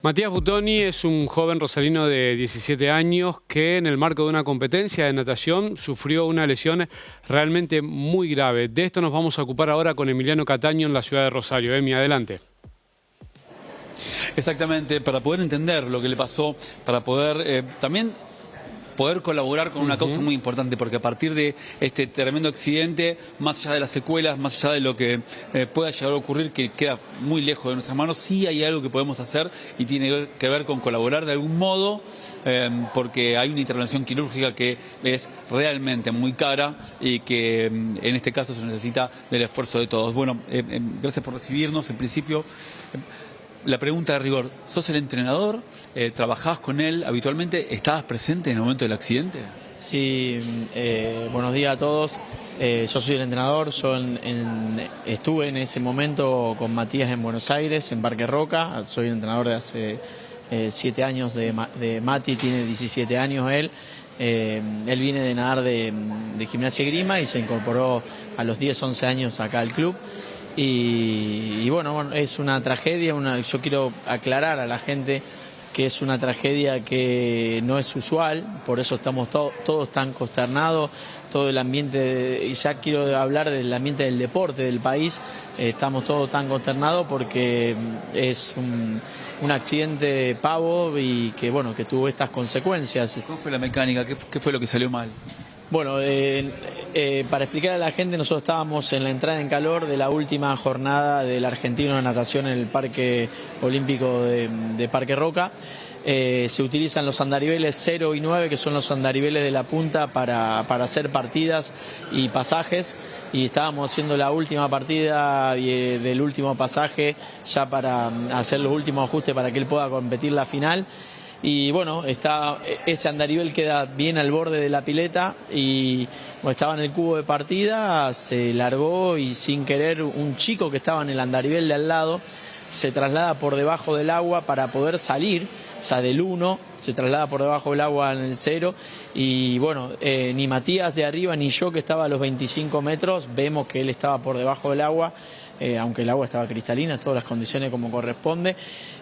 Matías Butoni es un joven rosarino de 17 años que en el marco de una competencia de natación sufrió una lesión realmente muy grave. De esto nos vamos a ocupar ahora con Emiliano Cataño en la ciudad de Rosario. Emi, adelante. Exactamente, para poder entender lo que le pasó, para poder también poder colaborar con una causa muy importante, porque a partir de este tremendo accidente, más allá de las secuelas, más allá de lo que pueda llegar a ocurrir, que queda muy lejos de nuestras manos, sí hay algo que podemos hacer y tiene que ver con colaborar de algún modo, porque hay una intervención quirúrgica que es realmente muy cara y que en este caso se necesita del esfuerzo de todos. Bueno, gracias por recibirnos. En principio, la pregunta de rigor, ¿sos el entrenador? ¿Trabajás con él habitualmente? ¿Estabas presente en el momento del accidente? Sí, buenos días a todos. Yo soy el entrenador, estuve en ese momento con Matías en Buenos Aires, en Parque Roca. Soy el entrenador de hace 7 años de Mati, tiene 17 años él. Él viene de nadar de Gimnasia y Esgrima y se incorporó a los 10, 11 años acá al club. Y bueno, es una tragedia, yo quiero aclarar a la gente que es una tragedia que no es usual, por eso estamos todos tan consternados, todo el ambiente, y ya quiero hablar del ambiente del deporte del país, estamos todos tan consternados porque es un accidente pavo y que bueno, que tuvo estas consecuencias. ¿Cómo fue la mecánica? ¿Qué fue lo que salió mal? Bueno, para explicar a la gente, nosotros estábamos en la entrada en calor de la última jornada del argentino de natación en el Parque Olímpico de Parque Roca. Se utilizan los andariveles 0 y 9, que son los andariveles de la punta para hacer partidas y pasajes. Y estábamos haciendo la última partida del último pasaje ya para hacer los últimos ajustes para que él pueda competir la final. Y bueno, ese andarivel queda bien al borde de la pileta y bueno, estaba en el cubo de partida, se largó y sin querer un chico que estaba en el andarivel de al lado se traslada por debajo del agua para poder salir, o sea, del 1 se traslada por debajo del agua en el 0 y bueno, ni Matías de arriba ni yo que estaba a los 25 metros vemos que él estaba por debajo del agua. Aunque el agua estaba cristalina, todas las condiciones como corresponde.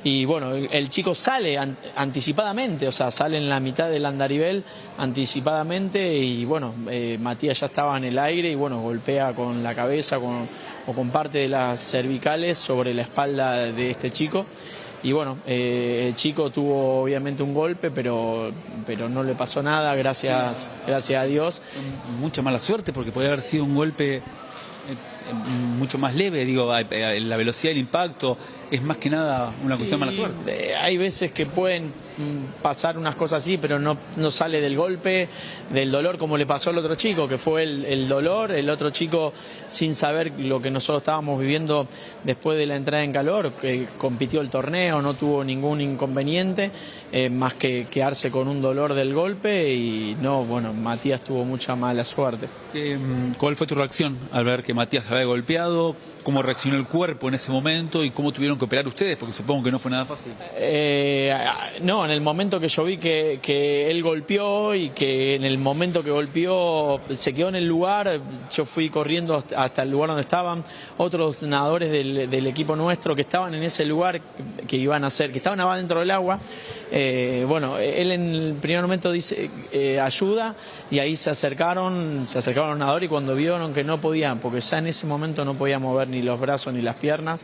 Y bueno, el chico sale anticipadamente, o sea, sale en la mitad del andarivel anticipadamente y bueno, Matías ya estaba en el aire y bueno, golpea con la cabeza o con parte de las cervicales sobre la espalda de este chico. Y bueno, el chico tuvo obviamente un golpe, pero no le pasó nada, gracias a Dios. Mucha mala suerte porque podría haber sido un golpe mucho más leve, digo, la velocidad del impacto es más que nada una cuestión de mala suerte. Hay veces que pueden pasar unas cosas así, pero no sale del golpe, del dolor como le pasó al otro chico, que fue el dolor, el otro chico sin saber lo que nosotros estábamos viviendo después de la entrada en calor, que compitió el torneo, no tuvo ningún inconveniente, más que quedarse con un dolor del golpe y no, bueno, Matías tuvo mucha mala suerte. ¿Cuál fue tu reacción al ver que Matías se había golpeado? ¿Cómo reaccionó el cuerpo en ese momento y cómo tuvieron que operar ustedes? Porque supongo que no fue nada fácil. No, en el momento que yo vi que él golpeó y que en el momento que golpeó se quedó en el lugar, yo fui corriendo hasta el lugar donde estaban otros nadadores del equipo nuestro que estaban en ese lugar que estaban adentro del agua. Bueno, él en el primer momento dice ayuda y ahí se acercaron los nadadores y cuando vieron que no podían, porque ya en ese momento no podía mover ni los brazos ni las piernas,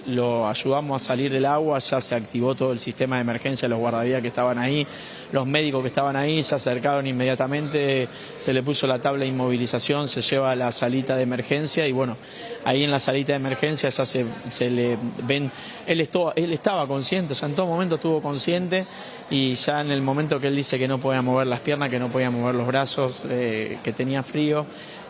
lo ayudamos a salir del agua, ya se activó todo el sistema de emergencia, los guardavidas que estaban ahí, los médicos que estaban ahí se acercaron inmediatamente, se le puso la tabla de inmovilización, se lleva a la salita de emergencia y bueno, ahí en la salita de emergencia ya se le ven, él estaba consciente, o sea, en todo momento estuvo consciente y ya en el momento que él dice que no podía mover las piernas, que no podía mover los brazos, que tenía frío,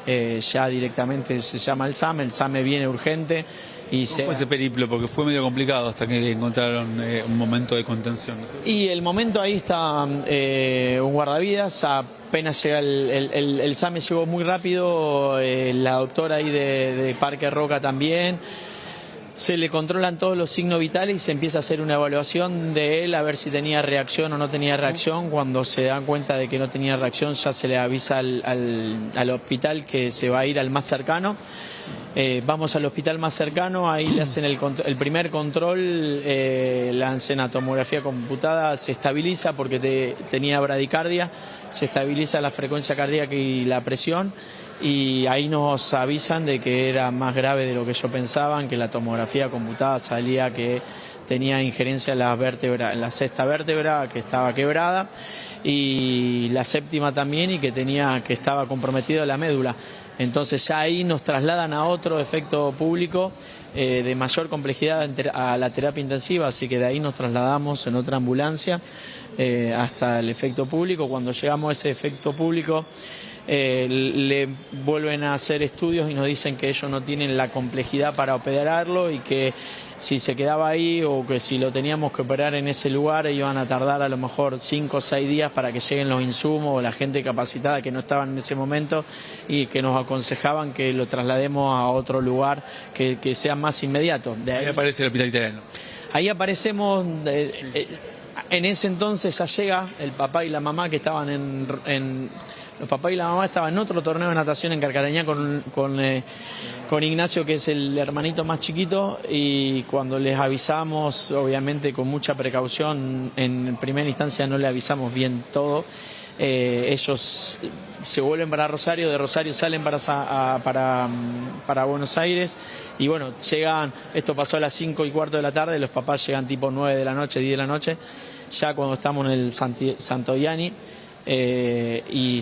ya directamente se llama el SAME viene urgente. ¿Cómo fue ese periplo? Porque fue medio complicado hasta que encontraron un momento de contención, ¿no? Y el momento ahí está un guardavidas, apenas llega el SAME llegó muy rápido, la doctora ahí de Parque Roca también. Se le controlan todos los signos vitales y se empieza a hacer una evaluación de él a ver si tenía reacción o no tenía reacción. Cuando se dan cuenta de que no tenía reacción ya se le avisa al hospital que se va a ir al más cercano. Vamos al hospital más cercano, ahí le hacen el primer control, le hacen la tomografía computada, se estabiliza porque tenía bradicardia, se estabiliza la frecuencia cardíaca y la presión, y ahí nos avisan de que era más grave de lo que ellos pensaban, que la tomografía computada salía que tenía injerencia en la vértebra, en la sexta vértebra, que estaba quebrada, y la séptima también, y que estaba comprometida la médula. Entonces ya ahí nos trasladan a otro efecto público de mayor complejidad a la terapia intensiva, así que de ahí nos trasladamos en otra ambulancia hasta el efecto público. Cuando llegamos a ese efecto público le vuelven a hacer estudios y nos dicen que ellos no tienen la complejidad para operarlo y que si se quedaba ahí o que si lo teníamos que operar en ese lugar iban a tardar a lo mejor 5 o 6 días para que lleguen los insumos o la gente capacitada que no estaban en ese momento, y que nos aconsejaban que lo traslademos a otro lugar que sea más inmediato. Ahí aparece el hospital italiano. Ahí aparecemos, en ese entonces ya llega el papá y la mamá que estaban los papás y la mamá estaban en otro torneo de natación en Carcarañá con Ignacio, que es el hermanito más chiquito, y cuando les avisamos, obviamente con mucha precaución, en primera instancia no le avisamos bien todo, ellos se vuelven para Rosario, de Rosario salen para Buenos Aires, y bueno, llegan, esto pasó a las 5:15 de la tarde, los papás llegan tipo 9 de la noche, 10 de la noche, ya cuando estamos en el Santoianni. Y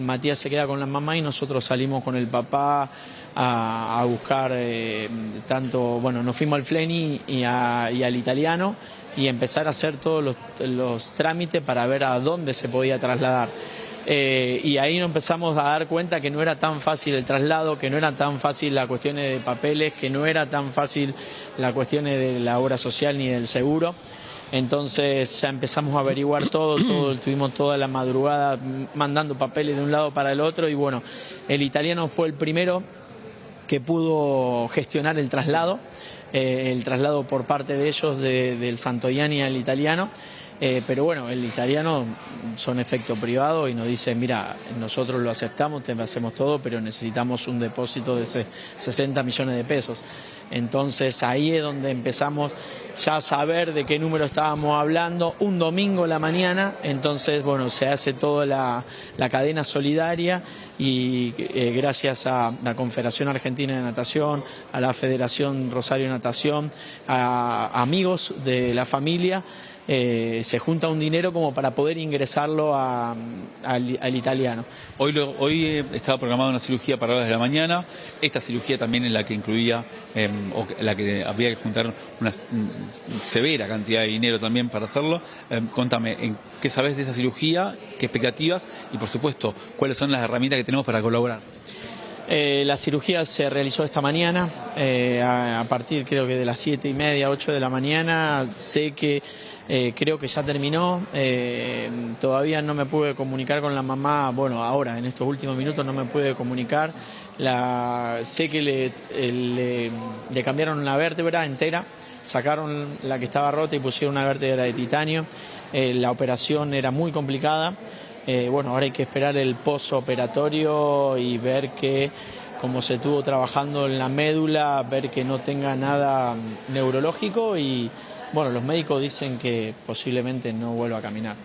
Matías se queda con la mamá y nosotros salimos con el papá a buscar nos fuimos al Fleni y al Italiano y empezar a hacer todos los trámites para ver a dónde se podía trasladar. Y ahí nos empezamos a dar cuenta que no era tan fácil el traslado, que no era tan fácil la cuestión de papeles, que no era tan fácil la cuestión de la obra social ni del seguro. Entonces ya empezamos a averiguar todo, estuvimos toda la madrugada mandando papeles de un lado para el otro, y bueno, el italiano fue el primero que pudo gestionar el traslado por parte de ellos del Santoianni al italiano. Pero bueno, el italiano son efecto privado y nos dice, mira, nosotros lo aceptamos, te hacemos todo, pero necesitamos un depósito de 60 millones de pesos. Entonces ahí es donde empezamos ya a saber de qué número estábamos hablando, un domingo a la mañana. Entonces bueno, se hace toda la cadena solidaria y gracias a la Confederación Argentina de Natación, a la Federación Rosario Natación, a amigos de la familia, se junta un dinero como para poder ingresarlo al italiano. Hoy estaba programada una cirugía para horas de la mañana. Esta cirugía también es la que incluía, o la que había que juntar una severa cantidad de dinero también para hacerlo. Contame, ¿qué sabes de esa cirugía? ¿Qué expectativas? Y por supuesto, ¿cuáles son las herramientas que tenemos para colaborar? La cirugía se realizó esta mañana, a partir creo que de las 7:30, 8 de la mañana. Sé que creo que ya terminó, todavía no me pude comunicar con la mamá, bueno, ahora en estos últimos minutos no me pude comunicar. Sé que le cambiaron una vértebra entera, sacaron la que estaba rota y pusieron una vértebra de titanio. La operación era muy complicada. Bueno, ahora hay que esperar el postoperatorio y ver que, como se estuvo trabajando en la médula, ver que no tenga nada neurológico, y bueno, los médicos dicen que posiblemente no vuelva a caminar.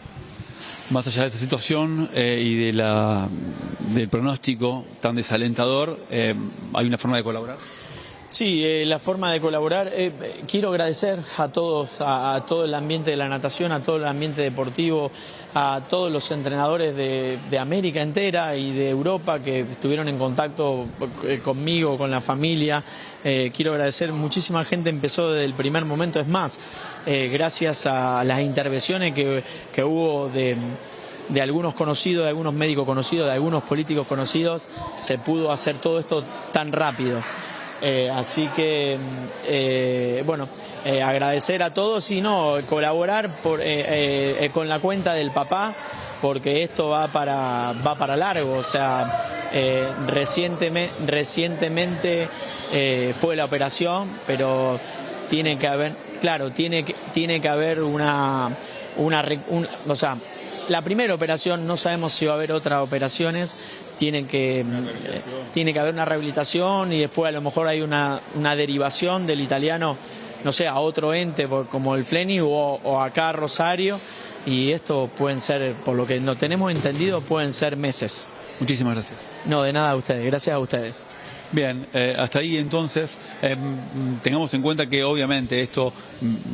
Más allá de esta situación y del pronóstico tan desalentador, ¿hay una forma de colaborar? Sí, la forma de colaborar, quiero agradecer a todos, a todo el ambiente de la natación, a todo el ambiente deportivo, a todos los entrenadores de América entera y de Europa que estuvieron en contacto conmigo, con la familia. Quiero agradecer, muchísima gente empezó desde el primer momento, es más, gracias a las intervenciones que hubo de algunos conocidos, de algunos médicos conocidos, de algunos políticos conocidos, se pudo hacer todo esto tan rápido. Así que, bueno, agradecer a todos y colaborar con la cuenta del papá, porque esto va para largo. O sea, recientemente fue la operación, pero tiene que haber, claro, tiene que haber o sea, la primera operación, no sabemos si va a haber otras operaciones, tiene que haber una rehabilitación y después a lo mejor hay una derivación del italiano, no sé, a otro ente como el Fleni o acá a Rosario, y esto pueden ser, por lo que no tenemos entendido, pueden ser meses. Muchísimas gracias. No, de nada a ustedes, gracias a ustedes. Bien, hasta ahí entonces, tengamos en cuenta que obviamente esto,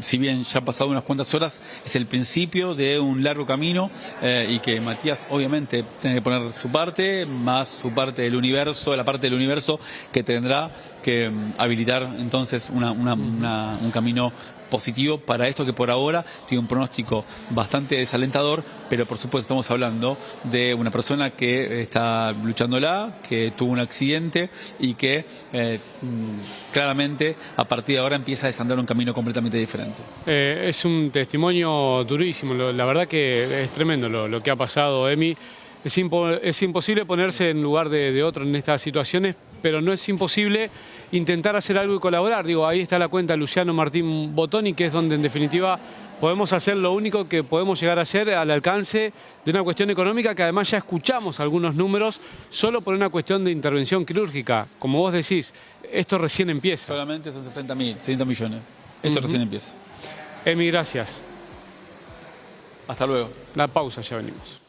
si bien ya ha pasado unas cuantas horas, es el principio de un largo camino y que Matías obviamente tiene que poner su parte, más su parte del universo, la parte del universo que tendrá que habilitar entonces un camino positivo para esto que por ahora tiene un pronóstico bastante desalentador, pero por supuesto estamos hablando de una persona que está luchándola, que tuvo un accidente y que claramente a partir de ahora empieza a desandar un camino completamente diferente. Es un testimonio durísimo, la verdad que es tremendo lo que ha pasado, Emi. Es imposible ponerse en lugar de otro en estas situaciones, pero no es imposible intentar hacer algo y colaborar. Digo, ahí está la cuenta Luciano Martín Bottoni, que es donde en definitiva podemos hacer lo único que podemos llegar a hacer al alcance de una cuestión económica, que además ya escuchamos algunos números solo por una cuestión de intervención quirúrgica. Como vos decís, esto recién empieza. Solamente son 60 millones. Esto recién empieza. Emi, gracias. Hasta luego. La pausa, ya venimos.